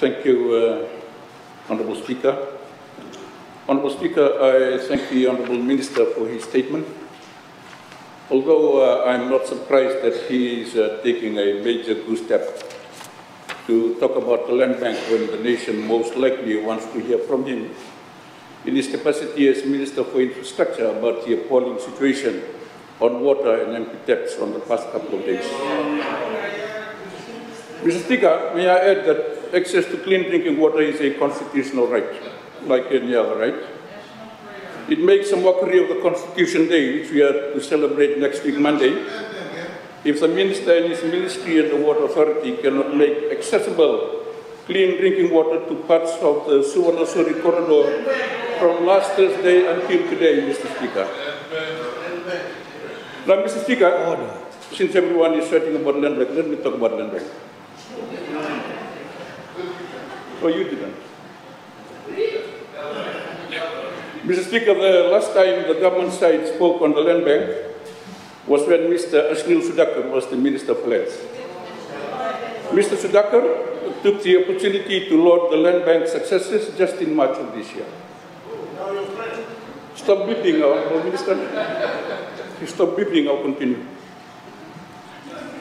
Thank you, Honourable Speaker. Honourable Speaker, I thank the Honourable Minister for his statement. Although I'm not surprised that he is taking a major goose step to talk about the land bank when the nation most likely wants to hear from him in his capacity as Minister for Infrastructure about the appalling situation on water and empty taps on the past couple of days. Mr. Speaker, may I add that access to clean drinking water is a constitutional right, like any other right. It makes a mockery of the Constitution Day, which we are to celebrate next week, Monday, if the Minister and his Ministry and the Water Authority cannot make accessible clean drinking water to parts of the Suvarnasuri corridor from last Thursday until today, Mr. Speaker. Now, Mr. Speaker, since everyone is talking about land bank, let me talk about land bank. Oh, you didn't. Mr. Speaker, the last time the government side spoke on the land bank was when Mr. Ashnil Sudhakar was the Minister for Lands. Mr. Sudhakar took the opportunity to laud the land bank successes just in March of this year. Stop beeping, Honourable Minister. Stop beeping, I'll continue.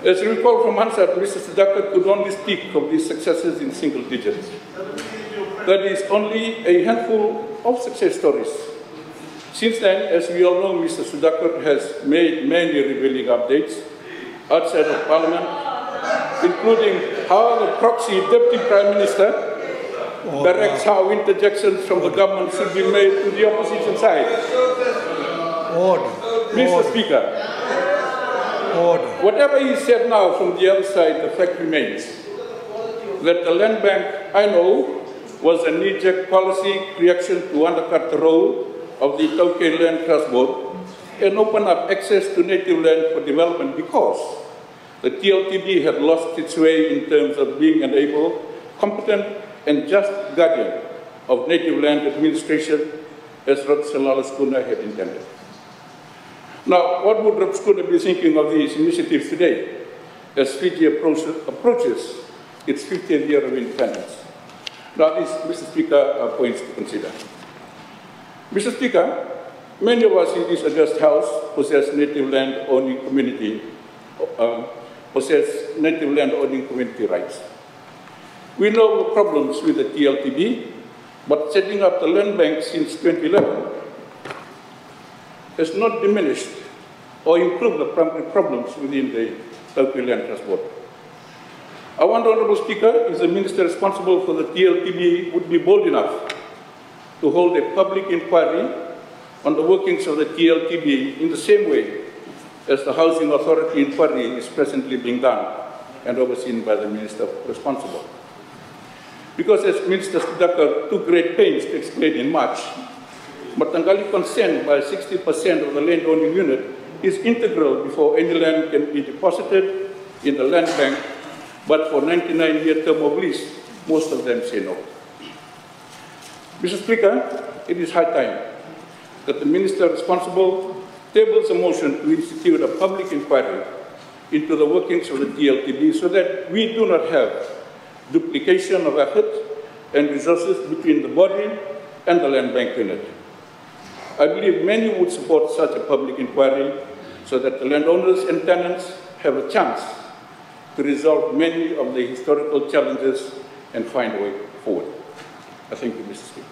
As you recall from Hansard, Mr. Sudhakar could only speak of these successes in single digits. That is only a handful of success stories. Since then, as we all know, Mr. Sudhakar has made many revealing updates outside of Parliament, including how the proxy Deputy Prime Minister directs how interjections from the government should be made to the opposition side. Mr. Speaker, whatever he said now from the other side, the fact remains that the land bank, I know, was a knee-jerk policy reaction to undercut the role of the Tauke Land Trust Board and open up access to native land for development because the TLTB had lost its way in terms of being an able, competent and just guardian of native land administration as Rod Salala had intended. Now, what would Rod Skuna be thinking of these initiatives today as Fiji approaches its 50th year of independence? Now, these, Mr. Speaker, are points to consider. Mr. Speaker, many of us in this august house possess native land owning community, rights. We know the problems with the TLTB, but setting up the land bank since 2011 has not diminished or improved the primary problems within the Tauke Land Trust Board. I wonder, Honourable Speaker, if the Minister responsible for the TLTB would be bold enough to hold a public inquiry on the workings of the TLTB in the same way as the Housing Authority inquiry is presently being done and overseen by the Minister responsible. Because as Minister Sudhakar took great pains to explain in March, Matangali consent by 60% of the land-owning unit is integral before any land can be deposited in the land bank, but for 99-year term of lease, most of them say no. Mr. Speaker, it is high time that the Minister responsible tables a motion to institute a public inquiry into the workings of the TLTB so that we do not have duplication of effort and resources between the body and the land bank unit. I believe many would support such a public inquiry so that the landowners and tenants have a chance to resolve many of the historical challenges and find a way forward. I thank you, Mr. Speaker.